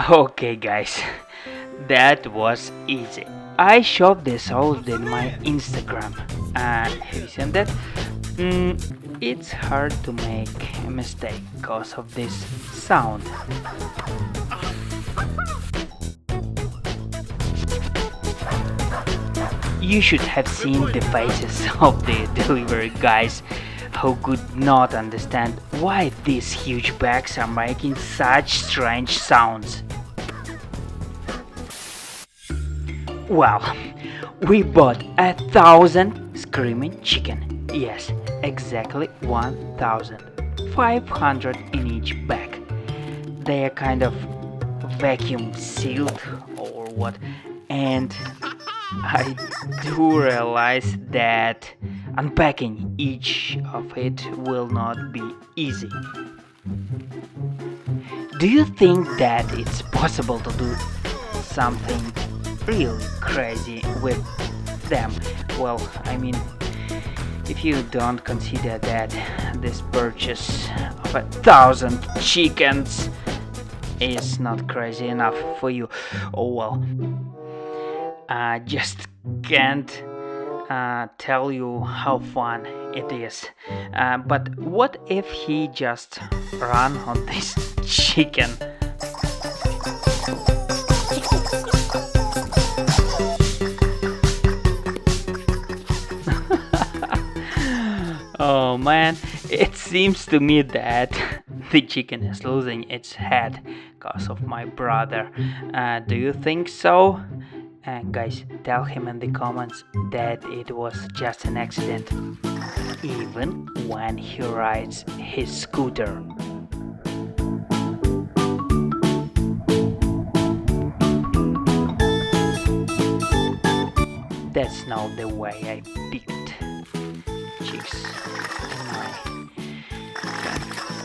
Okay, guys, that was easy. I showed this out in my Instagram. Have you seen that? It's hard to make a mistake because of this sound. You should have seen the faces of the delivery guys who could not understand why these huge bags are making such strange sounds. Well, we bought 1,000 screaming chicken. Yes, exactly 1,500 in each bag. They are kind of vacuum sealed or what, and I do realize that unpacking each of it will not be easy. Do you think that it's possible to do something really crazy with them? Well, I mean, if you don't consider that this purchase of 1,000 chickens is not crazy enough for you, oh well, I just can't tell you how fun it is. But what if he just ran on this chicken? Oh man, it seems to me that the chicken is losing its head because of my brother. Do you think so? Guys, tell him in the comments that it was just an accident, even when he rides his scooter. That's not the way I picked chicks in my.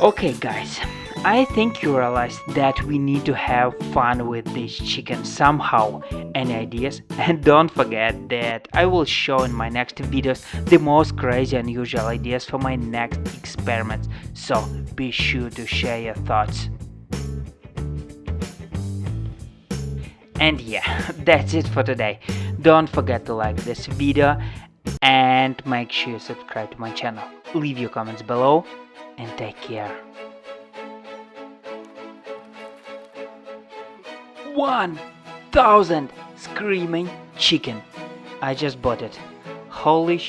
Okay, guys, I think you realized that we need to have fun with this chicken somehow. Any ideas? And don't forget that I will show in my next videos the most crazy unusual ideas for my next experiments. So be sure to share your thoughts. And yeah, that's it for today. Don't forget to like this video and make sure you subscribe to my channel. Leave your comments below and take care. 1,000 screaming chicken. I just bought it. Holy